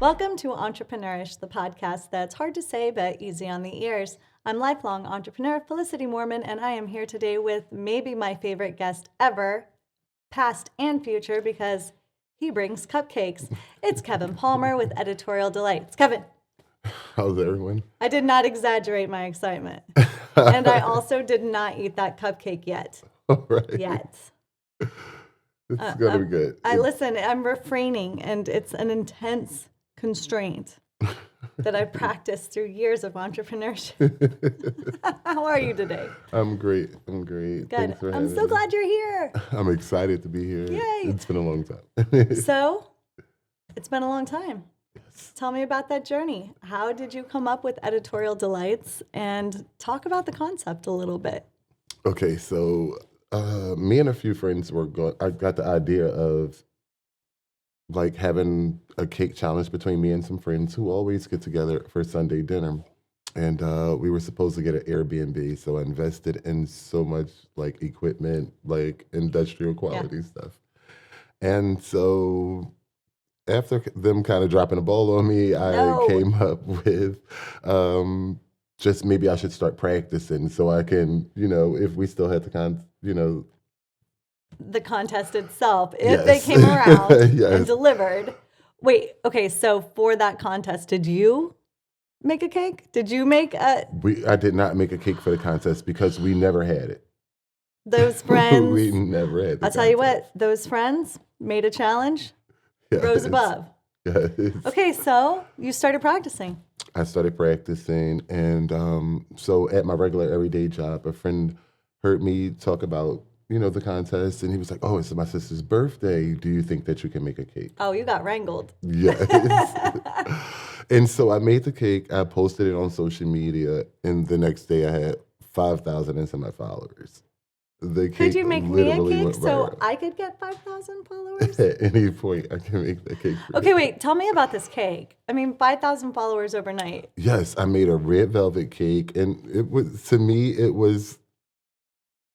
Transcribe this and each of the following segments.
Welcome to EntrepreNourish, the podcast that's hard to say but easy on the ears. I'm lifelong entrepreneur Felicite Moorman, and I am here today with maybe my favorite guest ever, past and future, because he brings cupcakes. It's Kevin Palmer with Editorial Delights. Kevin. How's everyone? I did not exaggerate my excitement. And I also did not eat that cupcake yet. All right. Yet. It's going to be good. I'm refraining, and it's an intense constraint that I've practiced through years of entrepreneurship. How are you today? I'm great. Good. Good. I'm so glad you're here. I'm excited to be here. Yay. It's been a long time. So, it's been a long time. Yes. Tell me about that journey. How did you come up with Editorial Delights? And talk about the concept a little bit. Okay, so me and a few friends I got the idea of like having a cake challenge between me and some friends who always get together for Sunday dinner. And we were supposed to get an Airbnb, so I invested in so much like equipment, like industrial quality stuff. And so after them kind of dropping the ball on me, I came up with just maybe I should start practicing so I can, if we still had the contest itself, if they came around and delivered. Wait, okay, so for that contest, did you make a cake? Did you make a... I did not make a cake for the contest because we never had it. Those friends... We never had it. I'll tell you what, those friends made a challenge, rose above. Yes. Okay, so you started practicing. I started practicing, and so at my regular everyday job, a friend heard me talk about the contest, and he was like, "Oh, it's my sister's birthday. Do you think that you can make a cake?" Oh, you got wrangled. Yes. And so I made the cake. I posted it on social media, and the next day I had 5,000 and some followers. The cake could you make me a cake so viral. I could get 5,000 followers? At any point, I can make the cake for Okay, you. wait. Tell me about this cake. 5,000 followers overnight. Yes, I made a red velvet cake, and it was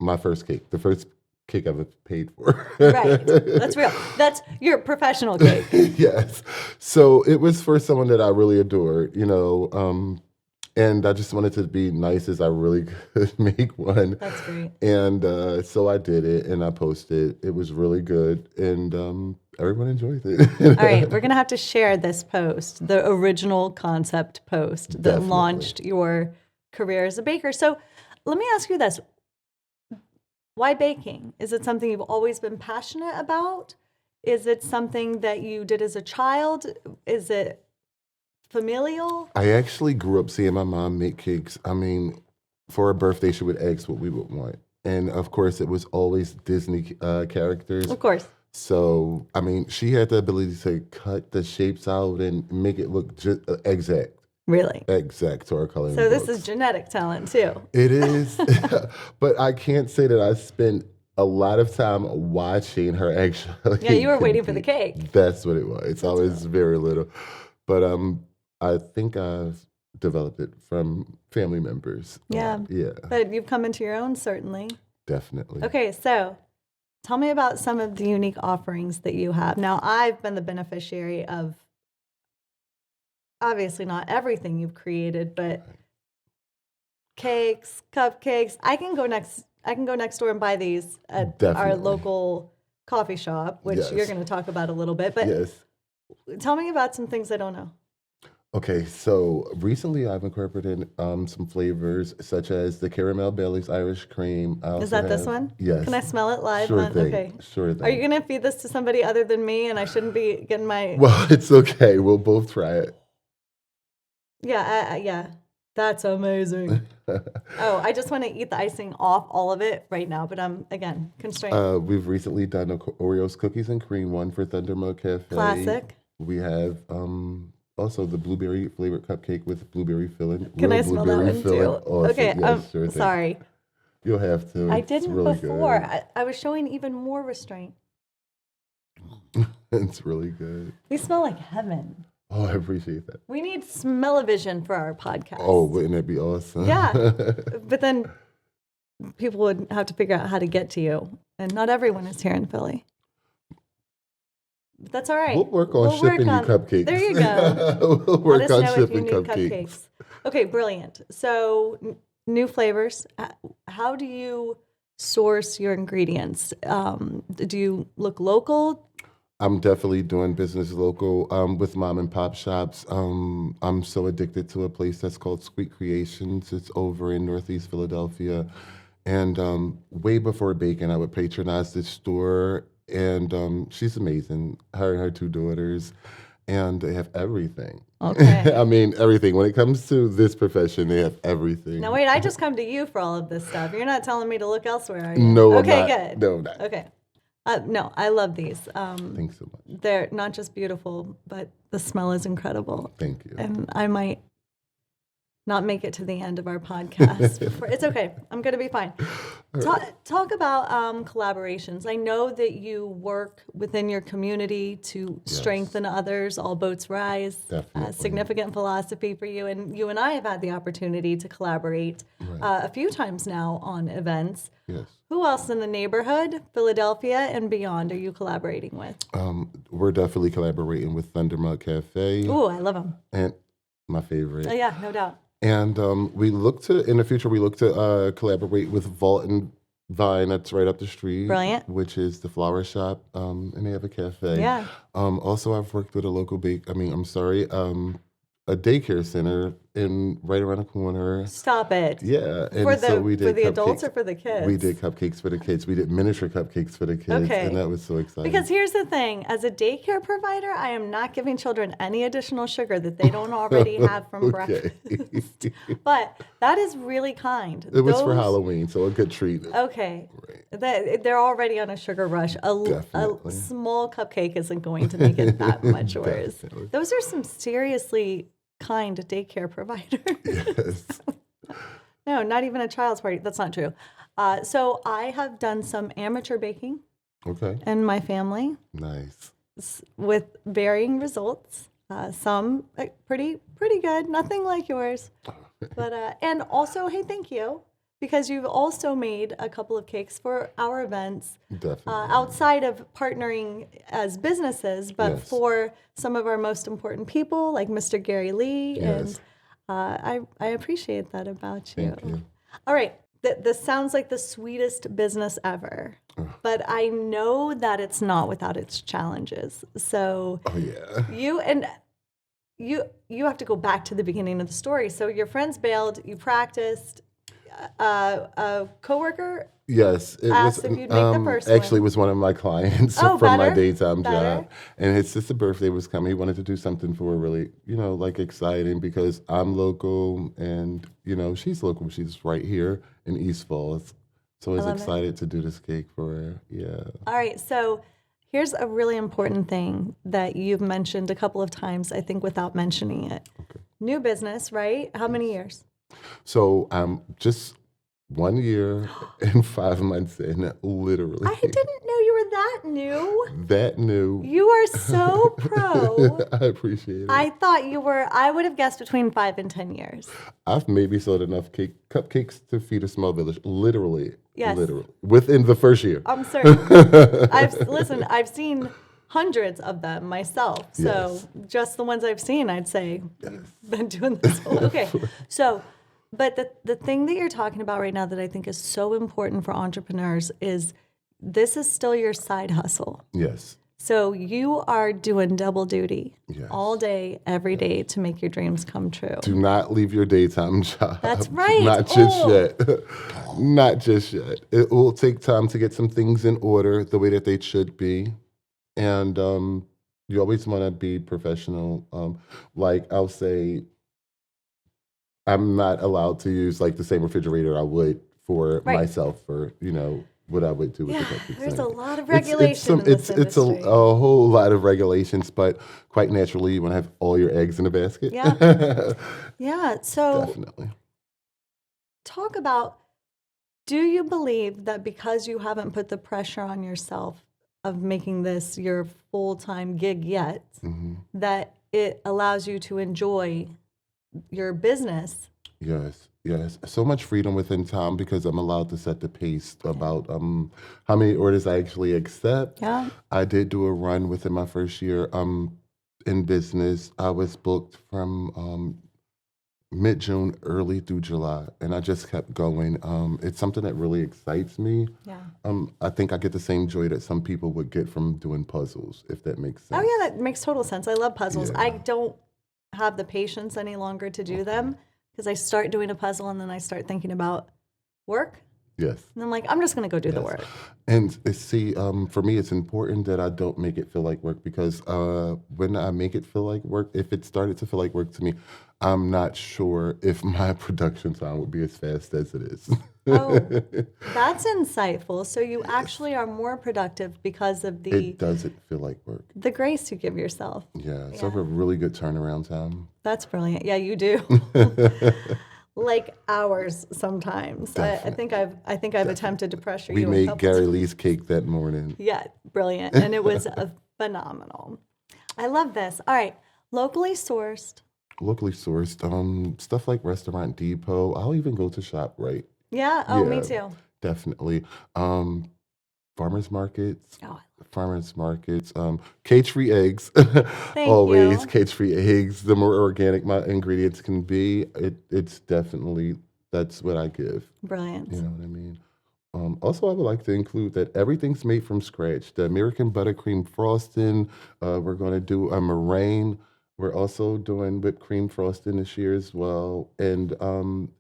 my first cake, the first cake I've ever paid for. Right, that's real. That's your professional cake. Yes. So it was for someone that I really adored, and I just wanted to be nice as I really could make one. That's great. And so I did it, and I posted. It was really good, and everyone enjoyed it. All right, we're going to have to share this post, the original concept post that Definitely. launched your career as a baker. So let me ask you this. Why baking? Is it something you've always been passionate about? Is it something that you did as a child? Is it familial? I actually grew up seeing my mom make cakes. For her birthday, she would ask what we would want. And of course, it was always Disney characters. Of course. So, she had the ability to cut the shapes out and make it look just exact. Really? Exact to our coloring So this books. is genetic talent too. It is. But I can't say that I spent a lot of time watching her actually. Yeah, you were waiting for the cake. That's what it was. I was very little. But I think I've developed it from family members. Yeah. Yeah. But you've come into your own, certainly. Definitely. Okay, so tell me about some of the unique offerings that you have. Now, I've been the beneficiary of obviously not everything you've created, but cakes, cupcakes. I can go next door and buy these at our local coffee shop, which you're going to talk about a little bit. But yes. Tell me about some things I don't know. Okay, so recently I've incorporated some flavors such as the caramel Bailey's Irish cream. Is that this one? Yes. Can I smell it live? Sure thing. Okay. Sure thing. Are you going to feed this to somebody other than me, and I shouldn't be getting my... Well, it's okay. We'll both try it. Yeah. That's amazing. Oh, I just want to eat the icing off all of it right now, but I'm, again, constrained. We've recently done a Oreos cookies and cream one for Thunder Milk Cafe. Classic. We have also the blueberry flavored cupcake with blueberry filling. Can I smell that one too? Awesome. Okay, Yes, sure thing. sorry. You'll have to. I It's didn't really before. Good. I was showing even more restraint. It's really good. We smell like heaven. Oh, I appreciate that. We need smell-o-vision for our podcast. Oh, wouldn't that be awesome? Yeah, but then people would have to figure out how to get to you, and not everyone is here in Philly. That's all right. We'll work on shipping you cupcakes. There you go. We'll work Let us on know if you shipping need cupcakes. Okay, brilliant. So new flavors. How do you source your ingredients? Do you look local? I'm definitely doing business local with mom and pop shops. I'm so addicted to a place that's called Sweet Creations. It's over in Northeast Philadelphia. And way before bacon, I would patronize this store. And she's amazing, her and her two daughters. And they have everything. Okay. I mean, everything. When it comes to this profession, they have everything. Now, wait, I just come to you for all of this stuff. You're not telling me to look elsewhere, are you? No, okay, I'm not. good. No, I'm not. Okay. No, I love these. Thanks so much. They're not just beautiful, but the smell is incredible. Thank you. And I might not make it to the end of our podcast. It's okay. I'm going to be fine. Talk about collaborations. I know that you work within your community to strengthen others. All boats rise. Definitely. Significant philosophy for you. And you and I have had the opportunity to collaborate a few times now on events. Yes. Who else in the neighborhood, Philadelphia and beyond, are you collaborating with? We're definitely collaborating with Thunder Mug Cafe. Ooh, I love them. And my favorite. Oh, yeah, no doubt. And we look to, in the future, we look to collaborate with Vault and Vine, that's right up the street. Brilliant. Which is the flower shop, and they have a cafe. Yeah. Also, I've worked with a local a daycare center right around the corner. Stop it. Yeah. And For so we did the adults cupcakes. or for the kids? We did cupcakes for the kids. We did miniature cupcakes for the kids. Okay. And that was so exciting. Because here's the thing, as a daycare provider, I am not giving children any additional sugar that they don't already have from breakfast. But that is really kind. It was for Halloween, so a good treat. Okay. Right. They're already on a sugar rush. A small cupcake isn't going to make it that much worse. Definitely. Those are some seriously kind daycare providers. Yes. No, not even a child's party. That's not true. So I have done some amateur baking Okay. in my family Nice. with varying results. Some pretty good, nothing like yours. But and also, hey, thank you, because you've also made a couple of cakes for our events. Definitely. Outside of partnering as businesses, but Yes. for some of our most important people, like Mr. Gary Lee, Yes. and I appreciate that about you. Thank you. All right, this sounds like the sweetest business ever, but I know that it's not without its challenges. So Oh, yeah. you have to go back to the beginning of the story. So your friends bailed, you practiced. A coworker Yes, it asked was. if you'd make the first Actually, one. was one of my clients Oh, from my better, daytime better. job, and his sister's birthday was coming. He wanted to do something for her really, like exciting because I'm local and she's local. She's right here in East Falls, so I was love it. excited to do this cake for her. Yeah. All right, so here's a really important thing that you've mentioned a couple of times, I think, without mentioning it. Okay. New business, right? How many years? So I'm just 1 year and 5 months in, literally. I didn't know you were that new. That new. You are so pro. I appreciate it. I thought you were, I would have guessed between 5 and 10 years. I've maybe sold enough cupcakes to feed a small village. Literally. Yes. Literally. Within the first year. I'm certain. I've seen hundreds of them myself. So Yes. just the ones I've seen, I'd say, been doing this. Okay. So, but the thing that you're talking about right now that I think is so important for entrepreneurs is this is still your side hustle. Yes. So you are doing double duty Yes. all day, every day to make your dreams come true. Do not leave your daytime job. That's right. Not just yet. Not just yet. It will take time to get some things in order the way that they should be. And you always want to be professional. Like I'll say, I'm not allowed to use like the same refrigerator I would for Right. myself or, what I would do with the cupcakes. There's and a everything. lot of regulation in this It's a industry. whole lot of regulations, but quite naturally, you want to have all your eggs in a basket. Yeah. Yeah. So Definitely. talk about, do you believe that because you haven't put the pressure on yourself of making this your full-time gig yet, that it allows you to enjoy your business? Yes. Yes, so much freedom within time because I'm allowed to set the pace about how many orders I actually accept. Yeah. I did do a run within my first year in business. I was booked from mid-June, early through July, and I just kept going. It's something that really excites me. Yeah. I think I get the same joy that some people would get from doing puzzles, if that makes Oh, sense. yeah, that makes total sense. I love puzzles. I Yeah. don't have the patience any longer to do them because I start doing a puzzle and then I start thinking about work. Yes. And I'm like, I'm just going to go do the Yes. work. And see, for me, it's important that I don't make it feel like work because when I make it feel like work, if it started to feel like work to me, I'm not sure if my production time would be as fast as it is. Oh, that's insightful. So you actually are more productive because of It doesn't feel like work. the grace you give yourself. Yeah, so I have a really good turnaround time. That's brilliant. Yeah, you do. Like hours sometimes. I think I've attempted to pressure We you a made couple Gary times. Lee's cake that morning. Yeah, brilliant. And it was phenomenal. I love this. All right. Locally sourced. Locally sourced, stuff like Restaurant Depot. I'll even go to ShopRite. Yeah. Oh, me Yeah, too. definitely. Um, farmers markets, Oh, cage-free eggs. thank Always you. cage-free eggs. The more organic my ingredients can be, it's definitely that's what I give. Brilliant. You know what I mean? Also, I would like to include that everything's made from scratch. The American buttercream frosting, we're going to do a meringue. We're also doing whipped cream frosting this year as well. And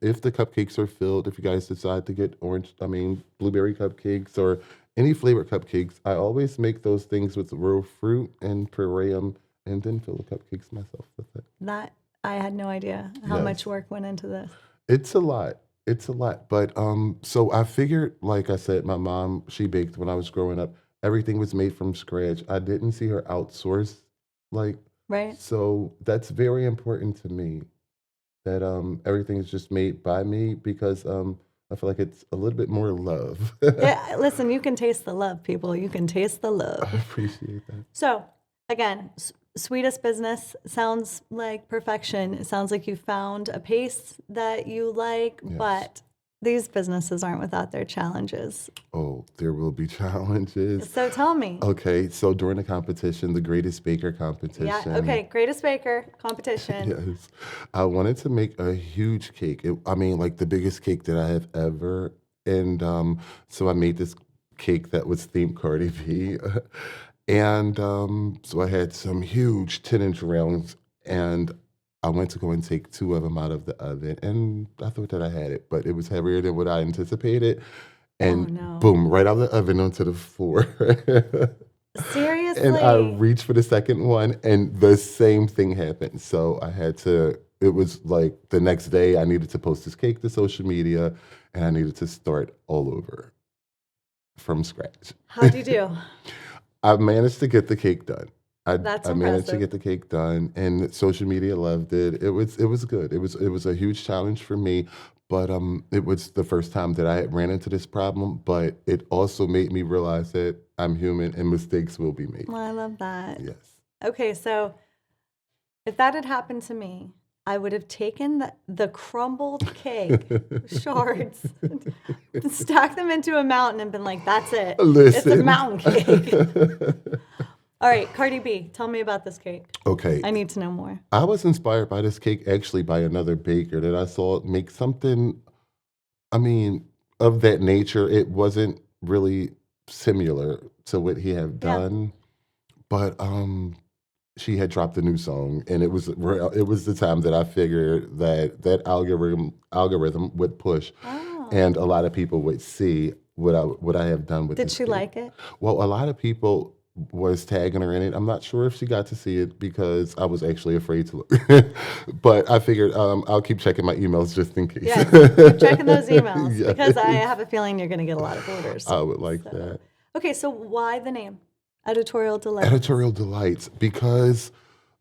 if the cupcakes are filled, if you guys decide to get blueberry cupcakes or any flavored cupcakes, I always make those things with real fruit and puree them and then fill the cupcakes myself with it. That I had no idea how much Yes. work went into this. It's a lot. It's a lot. But so I figured, like I said, my mom, she baked when I was growing up. Everything was made from scratch. I didn't see her outsource. Like, Right? so that's very important to me that everything is just made by me because I feel like it's a little bit more love. Yeah, listen, you can taste the love, people. You can taste the I love. appreciate that. So, again, sweetest business sounds like perfection. It sounds like you found a pace that you like, Yes. but these businesses aren't without their challenges. Oh, there will be challenges. So tell me. Okay, so during the competition, the Greatest Baker competition. Yeah, okay, greatest baker competition. Yes. I wanted to make a huge cake. Like the biggest cake that I have ever. And so I made this cake that was themed Cardi B. And so I had some huge 10-inch rounds, and I went to go and take two of them out of the oven. And I thought that I had it, but it was heavier than what I anticipated. Oh And no. boom, right out of the oven onto the floor. And I Seriously? reached for the second one, and the same thing happened. So I had to, it was like the next day, I needed to post this cake to social media, and I needed to start all over from scratch. How'd you do? I managed to get the cake done. That's I managed to impressive. get the cake done, and social media loved it. It was good. It was a huge challenge for me, but it was the first time that I had ran into this problem. But it also made me realize that I'm human and mistakes will be made. Well, I love that. Yes. Okay, so if that had happened to me, I would have taken the crumbled cake shards, stacked them into a mountain, and been like, "That's it. It's a Listen. mountain cake." All right, Cardi B, tell me about this cake. Okay. I need to know more. I was inspired by this cake actually by another baker that I saw make something, I mean, of that nature. It wasn't really similar to what he had Yeah. done, but she had dropped a new song, and it was the time that I figured that that algorithm would push, Oh, and a lot of people would see what I have done with did this she cake. like it? Well, a lot of people was tagging her in it. I'm not sure if she got to see it because I was actually afraid to look. But I figured I'll keep checking my emails just in case. Yes, keep checking those emails Yes. because I have a feeling you're going to get a lot of orders. I would like So- that. Okay, so why the name? Editorial Delights. Editorial Delights, because,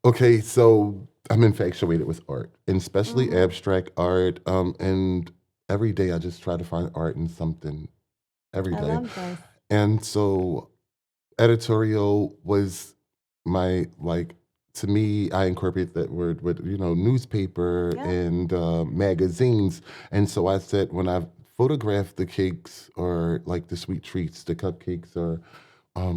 okay, so I'm infatuated with art, and especially abstract art. And every day I just try to find art in something every I day. love this. And so editorial was my like to me, I incorporate that word with, newspaper Yeah. and magazines. And so I said, when I photograph the cakes or like the sweet treats, the cupcakes or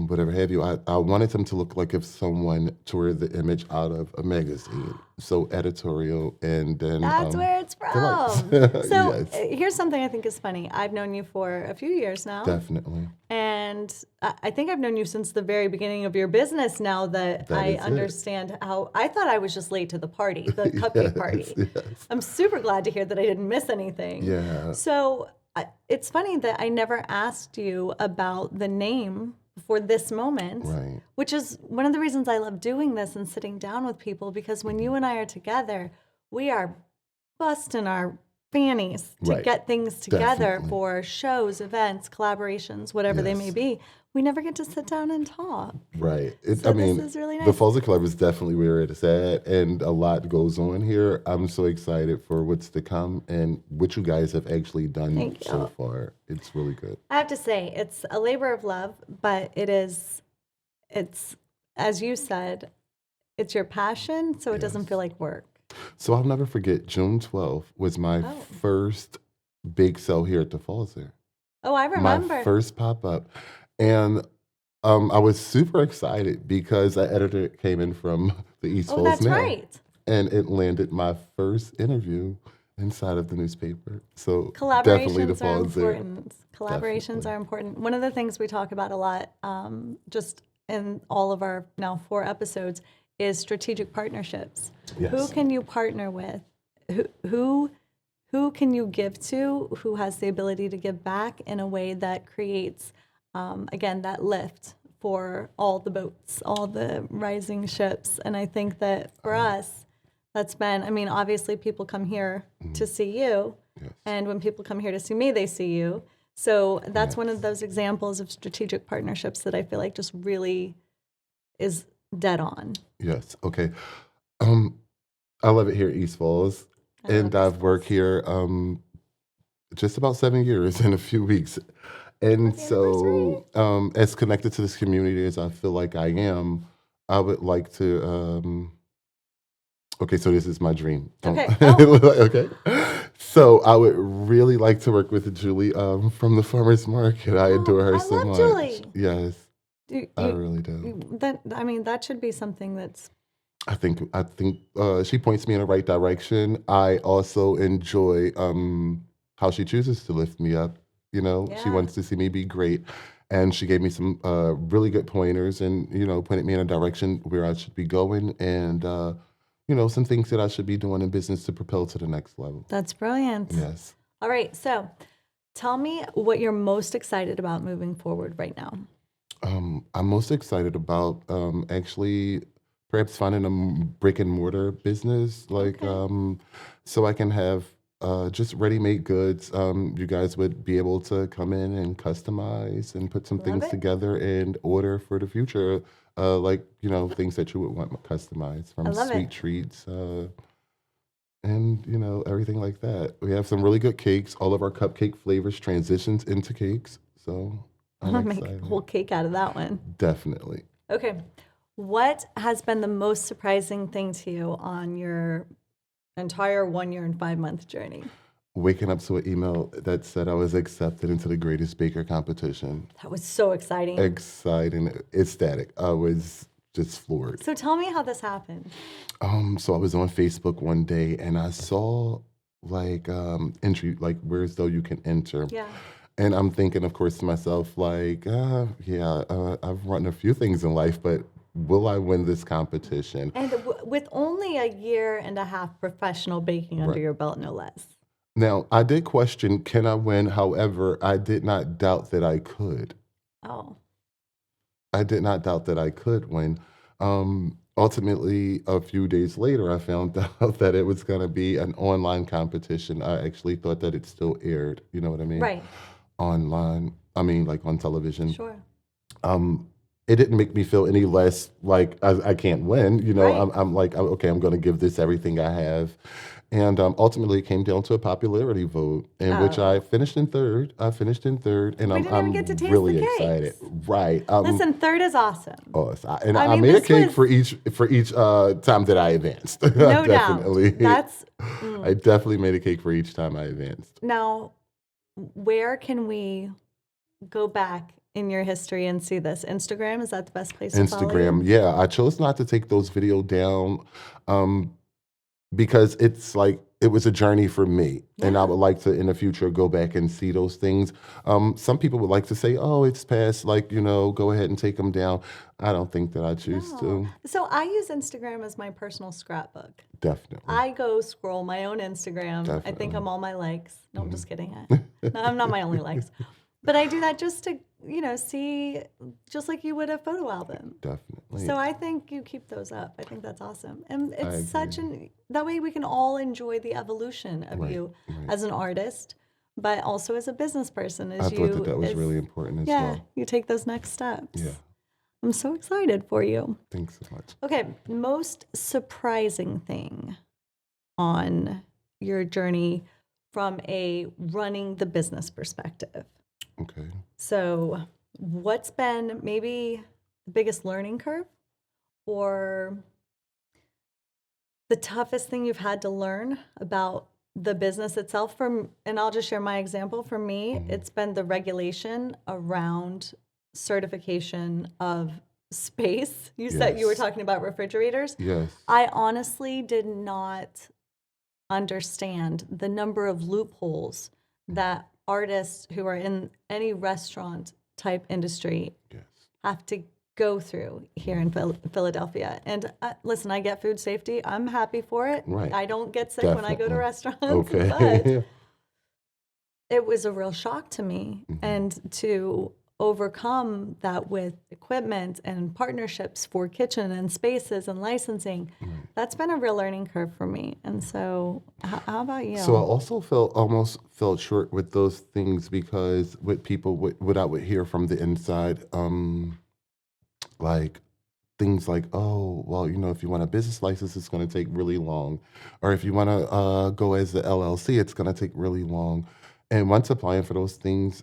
whatever have you, I wanted them to look like if someone tore the image out of a magazine. So editorial and then That's where it's Delights. from. So Yes, here's something I think is funny. I've known you for a few years now. definitely. And I think I've known you since the very beginning of your business now that That I is it. understand how I thought I was just late to the party, the cupcake party. Yes. I'm super glad to hear that I didn't miss anything. Yeah. So it's funny that I never asked you about the name before this moment, Right. which is one of the reasons I love doing this and sitting down with people, because when you and I are together, we are busting our fannies to Right. get things together Definitely. for shows, events, collaborations, whatever they may Yes. be. We never get to sit down and talk. Right. So this is really The nice. Fuzzy Club is definitely where it's at, and a lot goes on here. I'm so excited for what's to come and what you guys have actually done Thank so you. far. It's really good. I have to say, it's a labor of love, but it's, as you said, it's your passion, so it doesn't Yes. feel like work. So I'll never forget, June 12th was my Oh. first big sale here at the Falzer. Oh, I remember. My first pop-up. And I was super excited because an editor came in from the East Oh, Falls that's Mail. right. And it landed my first interview inside of the newspaper. So definitely the Collaborations are Falzer. important. Collaborations Definitely. are important. One of the things we talk about a lot, just in all of our now 4 episodes, is strategic partnerships. Yes. Who can you partner with? Who can you give to? Who has the ability to give back in a way that creates, again, that lift for all the boats, all the rising ships? And I think that for us, that's been, I mean, obviously people come here to see you. Yes. And when people come here to see me, they see you. So that's one of those examples of strategic partnerships that I feel like just really is dead on. Yes. Okay. I love it here at East Falls. I And love East I've worked here just about 7 years in a few weeks. And Happy so, as connected to this community as I feel like I am, I would like to. Okay, so this is my dream. Okay. Oh. Okay. So I would really like to work with Julie from the farmers market. I Oh, adore her I so love much. Julie. Yes, You- I you- really do. that should be something that's I think she points me in the right direction. I also enjoy how she chooses to lift me up. She Yeah. wants to see me be great, and she gave me some really good pointers, and pointed me in a direction where I should be going, and some things that I should be doing in business to propel to the next level. that's brilliant. Yes. All right, so tell me what you're most excited about moving forward right now. I'm most excited about actually perhaps finding a brick and mortar business, like Okay. so I can have just ready-made goods. You guys would be able to come in and customize and put some Love things it. together and order for the future, like things that you would want customized, I from love sweet it. treats. And everything like that. We have some really good cakes. All of our cupcake flavors transitions into cakes, so I'm I'll make a excited. whole cake out of that one. Definitely. Okay. What has been the most surprising thing to you on your entire 1 year and 5 month journey? Waking up to an email that said I was accepted into the greatest baker competition. That was so exciting. Exciting, ecstatic. I was just floored. So tell me how this happened. So I was on Facebook one day and I saw like entry, like where's though you can enter. Yeah. And I'm thinking, of course, to myself, like, I've run a few things in life, but will I win this competition? And with only a year and a half professional baking under Right. your belt, no less. Now, I did question, can I win? However, I did not doubt that I could. Oh, I did not doubt that I could win. Ultimately, a few days later, I found out that it was going to be an online competition. I actually thought that it still aired. You know what I mean? right. Online. I mean, like on television. Sure. It didn't make me feel any less like I can't win. Right. I'm like, okay, I'm going to give this everything I have. And ultimately, it came down to a popularity vote in which I finished in third. And We didn't even get to taste really the excited. cakes. Right. Listen, third is awesome. I mean, made a this cake was- for each time that I advanced. No Definitely. doubt. I definitely made a cake for each time I advanced. Now, where can we go back in your history and see this? Instagram, is that the best place to follow Instagram, you? yeah. I chose not to take those videos down because it's like it was a journey for me, and I Yeah. would like to in the future go back and see those things. Some people would like to say, "Oh, it's past," like go ahead and take them down. I don't think that I choose No. to. So I use Instagram as my personal scrapbook. Definitely. I go scroll my own Instagram. I think Definitely. I'm all my likes. No, I'm just kidding. No, I'm not my only likes. But I do that just to, see, just like you would a photo album. Definitely. So I think you keep those up. I think that's awesome. And it's such agree. that way we can all enjoy the evolution of Right, you right. as an artist, but also as a business person. As I thought you, that was as- really important as yeah, well. you take those next steps. Yeah. I'm so excited for you. Thanks so much. Okay, most surprising thing on your journey from a running the business perspective. Okay. So, what's been maybe the biggest learning curve or the toughest thing you've had to learn about the business itself? And I'll just share my example. For me, it's been the regulation around certification of space. You said you were Yes. talking about refrigerators. Yes. I honestly did not understand the number of loopholes that artists who are in any restaurant type industry Yes. have to go through here in Philadelphia. And listen, I get food safety. I'm happy for it. Right. I don't get sick when I go to Definitely. restaurants. Okay. But it was a real shock to me. Mm-hmm. And to overcome that with equipment and partnerships for kitchen and spaces and licensing, that's been a real learning curve for me. And so, how about you? So I also almost felt short with those things because with people, what I would hear from the inside, like things like, oh, well, if you want a business license, it's going to take really long. Or if you want to go as the LLC, it's going to take really long. And once applying for those things,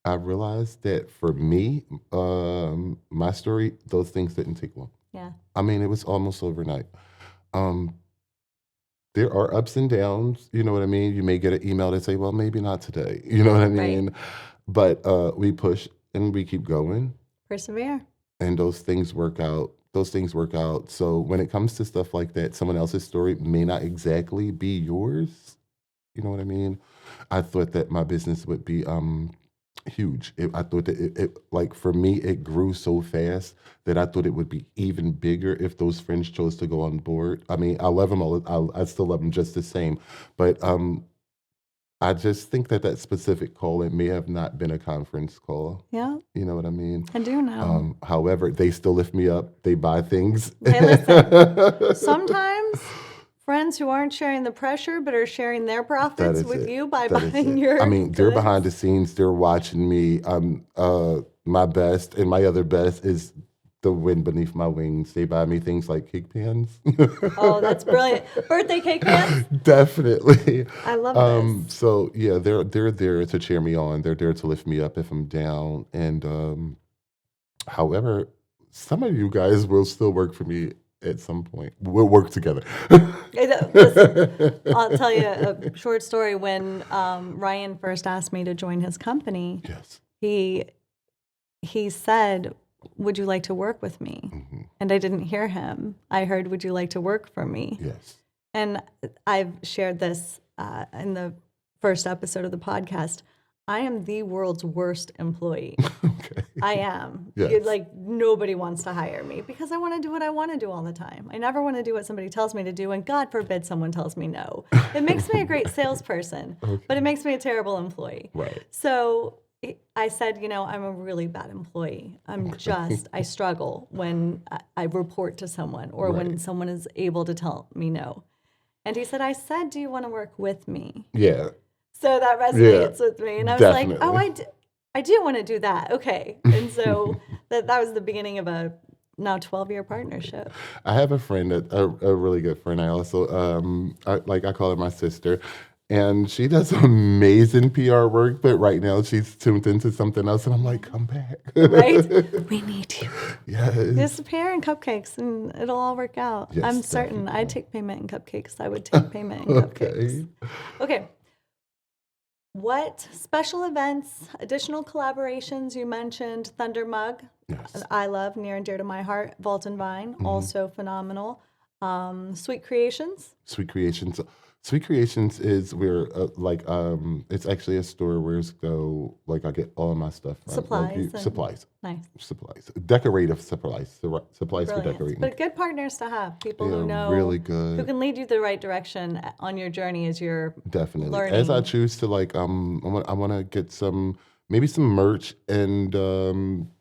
I realized that for me, my story, those things didn't take long. Yeah. I mean, it was almost overnight. There are ups and downs, you know what I mean? You may get an email that say, well, maybe not today, you know what I mean? But we push and we keep going, Persevere. and those things work out. So when it comes to stuff like that, someone else's story may not exactly be yours. You know what I mean? I thought that my business would be huge. I thought that it like for me, it grew so fast that I thought it would be even bigger if those friends chose to go on board. I mean, I love them all. I still love them just the same. But I just think that specific call, it may have not been a conference call. Yeah, You know what I mean? I do know. However, they still lift me up. They buy things. Hey, listen, sometimes friends who aren't sharing the pressure but are sharing their profits is with it. you by That is buying it. your I mean, they're goods. behind the scenes. They're watching me. My best and my other best is the wind beneath my wings. They buy me things like cake pans. Oh, that's brilliant. Birthday cake pans? Definitely. I love this. So yeah, they're there to cheer me on. They're there to lift me up if I'm down. And however, some of you guys will still work for me at some point. We'll work together. Listen, I'll tell you a short story. When Ryan first asked me to join his company, Yes. he said, "Would you like to work with me?" And I didn't hear him. I heard, "Would you like to work for me?" Yes. And I've shared this in the first episode of the podcast. I am the world's worst employee. Okay. I am. Yes. Like, nobody wants to hire me because I want to do what I want to do all the time. I never want to do what somebody tells me to do, and God forbid someone tells me no. It makes me a great salesperson, but it makes me a terrible employee. Right. So I said, I'm a really bad employee. I struggle when I report to someone or when someone is able to tell me no. And he said, I said, do you want to work with me? Yeah. So that resonates with me. And I was definitely. like, oh, I do want to do that. Okay. And so that was the beginning of a now 12-year partnership. I have a friend, a really good friend. I also, I call her my sister. And she does amazing PR work, but right now she's tuned into something else. And I'm like, come back. Right? We need you. Yes. Just pay her in cupcakes and it'll all work out. Yes, I'm certain definitely. I'd take payment in cupcakes. I would take payment in cupcakes. Okay. What special events, additional collaborations? You mentioned Thunder Mug. Yes. I love, near and dear to my heart. Vault and Vine, also phenomenal. Sweet Creations. Sweet Creations. Sweet Creations is where, it's actually a store where I get all of my stuff from. Supplies. Nice. Supplies. Decorative supplies. Supplies for Brilliant. decorating. But good partners to have. People who know. Really good. Who can lead you the right direction on your journey as you're Definitely. learning. As I choose to I want to get maybe some merch, and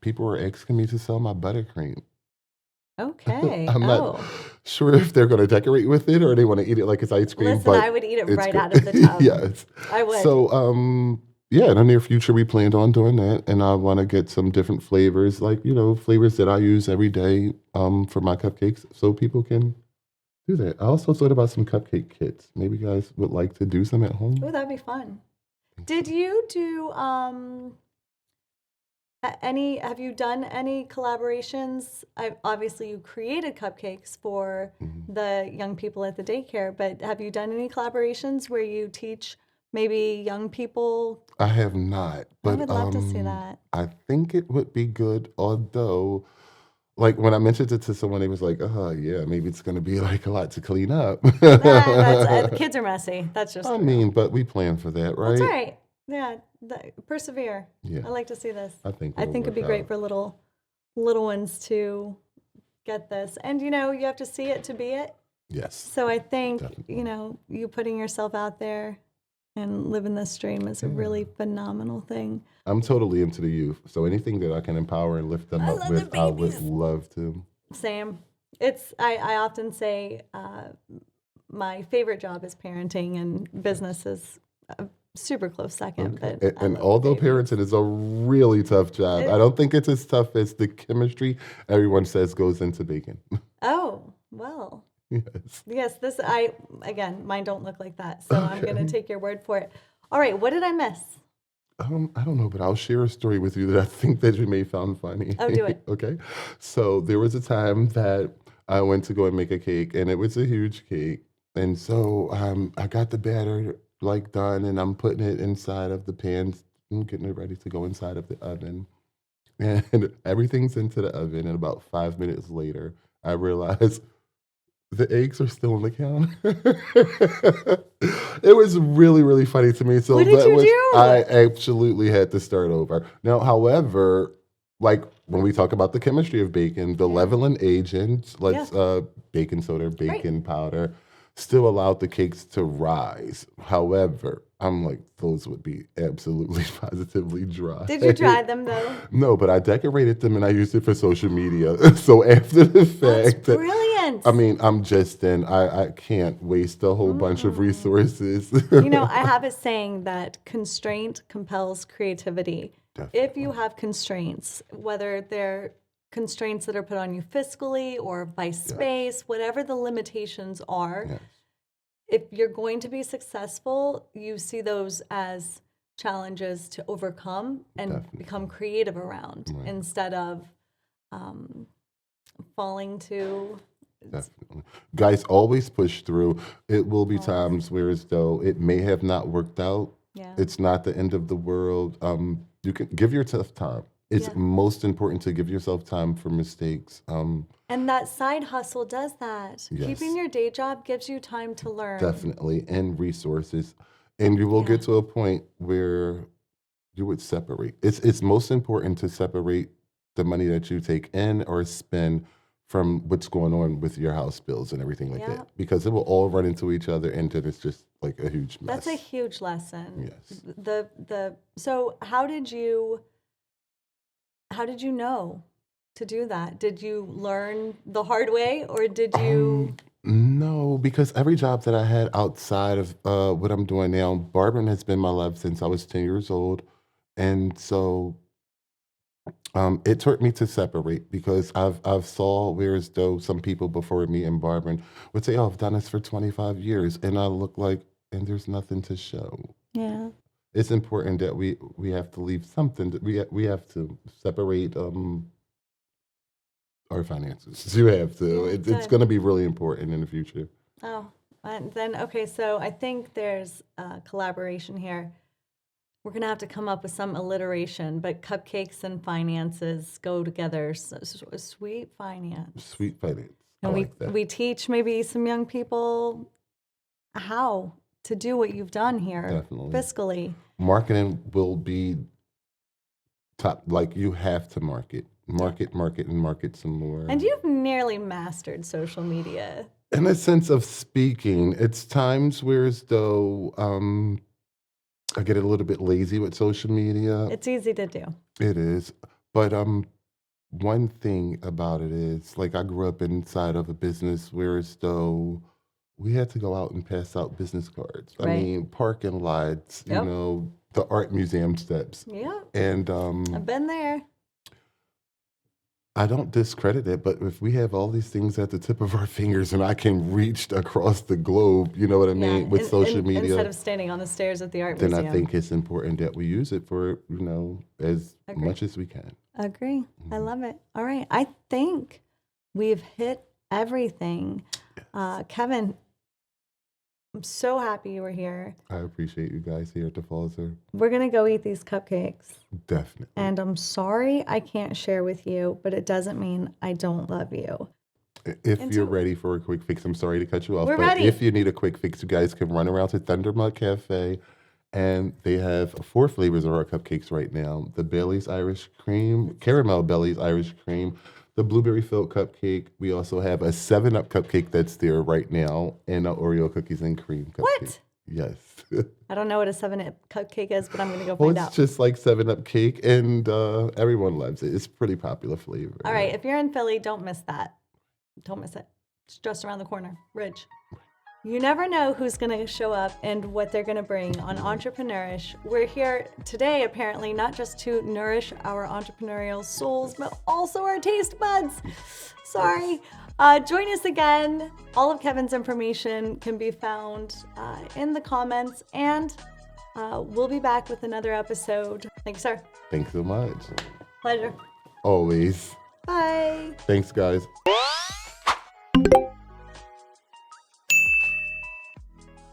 people are asking me to sell my buttercream. Okay. I'm not sure if they're going to decorate with it or they want to eat it like it's ice cream. Listen, but I would eat it right good. out of the tub. Yes. I would. So, in the near future, we planned on doing that. And I want to get some different flavors, flavors that I use every day for my cupcakes so people can do that. I also thought about some cupcake kits. Maybe you guys would like to do some at home. Oh, that'd be fun. Did you do have you done any collaborations? Obviously, you created cupcakes for the young people at the daycare, but have you done any collaborations where you teach maybe young people? I have not, but I would love to see that. I think it would be good, although, like when I mentioned it to someone, they was like, "Oh, yeah, maybe it's going to be like a lot to clean up." Kids are messy. That's just. I mean, but we plan for that, right? That's right. Yeah, persevere. Yeah. I like to see this. I think it'd be great for little ones to get this, and you have to see it to be it. Yes. So I think Definitely. You putting yourself out there and living this dream is a really phenomenal thing. I'm totally into the youth, so anything that I can empower and lift them up with, I would love to. Same. I often say my favorite job is parenting, and business is a super close second. Okay. But And although parenting is a really tough job, I don't think it's as tough as the chemistry everyone says goes into baking. Oh, well. Yes. Yes, again, mine don't look like that, so I'm going to take your word for it. All right, what did I miss? I don't know, but I'll share a story with you that I think that you may find funny. Oh, do it. Okay. So there was a time that I went to go and make a cake, and it was a huge cake. And so I got the batter done, and I'm putting it inside of the pan, getting it ready to go inside of the oven. And everything's into the oven, and about 5 minutes later, I realized the eggs are still on the counter. It was really, really funny to me. So what did you do? I absolutely had to start over. Now, however, like when we talk about the chemistry of bacon, the leveling agent, baking soda, baking powder, still allowed the cakes to rise. However, I'm like, those would be absolutely positively dry. Did you try them though? No, but I decorated them and I used it for social media. So after the fact, that's brilliant. I mean, I'm just in. I can't waste a whole bunch of resources. I have a saying that constraint compels creativity. Definitely. If you have constraints, whether they're constraints that are put on you fiscally or by space, whatever the limitations are, if you're going to be successful, you see those as challenges to overcome and become creative around instead of falling to. Definitely. Guys, always push through. It will be times where as though it may have not worked out. Yeah. It's not the end of the world. You can give yourself time. It's most important to give yourself time for mistakes. And that side hustle does that. Yes. Keeping your day job gives you time to learn. Definitely, and resources. And you will get to a point where you would separate. It's most important to separate the money that you take in or spend from what's going on with your house bills and everything like that. Because it will all run into each other and then it's just like a huge mess. That's a huge lesson. Yes. So how did you know to do that? Did you learn the hard way or did you? No, because every job that I had outside of what I'm doing now, barbering has been my love since I was 10 years old. And so It taught me to separate because I've saw whereas though some people before me in barbering would say, "Oh, I've done this for 25 years," and I look like, and there's nothing to show. Yeah. It's important that we have to leave something. That we have to separate our finances. You have to. Yeah, It's good. going to be really important in the future. Oh, and then, okay, so I think there's a collaboration here. We're going to have to come up with some alliteration, but cupcakes and finances go together. Sweet finance. Sweet finance. I And like that. we teach maybe some young people how to do what you've done here Definitely. fiscally. Marketing will be top. Like you have to market, and market some more. And you've nearly mastered social media. In a sense of speaking, it's times where as though I get a little bit lazy with social media. It's easy to do. It is, but one thing about it is like I grew up inside of a business where as though we had to go out and pass out business cards. I Right. mean, parking lots, Yep. the art museum steps, Yeah, and I've been there. I don't discredit it, but if we have all these things at the tip of our fingers and I can reach across the globe, you know what I mean, with social media, Instead of standing on the stairs at the art then museum. I think it's important that we use it for, as Agree. much as we can. Agree. I love it. All right. I think we've hit everything. Kevin, I'm so happy you were here. I appreciate you guys here at the Falzer. We're going to go eat these cupcakes. Definitely. And I'm sorry I can't share with you, but it doesn't mean I don't love you. If And you're so- ready for a quick fix, I'm sorry to cut you off, We're but ready. if you need a quick fix, you guys can run around to Thundermud Cafe, and they have 4 flavors of our cupcakes right now: the Bailey's Irish Cream, Caramel Bailey's Irish Cream, the Blueberry Filled Cupcake. We also have a 7-Up cupcake that's there right now, and an Oreo Cookies and Cream cupcake. What? Yes. I don't know what a 7-Up cupcake is, but I'm going to go Well, find it's out. just like 7-Up cake, and everyone loves it. It's pretty popular flavor. All right. If you're in Philly, don't miss that. Don't miss it. It's just around the corner. Ridge. You never know who's going to show up and what they're going to bring on EntrepreNourish. We're here today, apparently, not just to nourish our entrepreneurial souls, but also our taste buds. Sorry. Join us again. All of Kevin's information can be found in the comments, and we'll be back with another episode. Thanks, sir. Thanks so much. Pleasure. Always. Bye. Thanks, guys.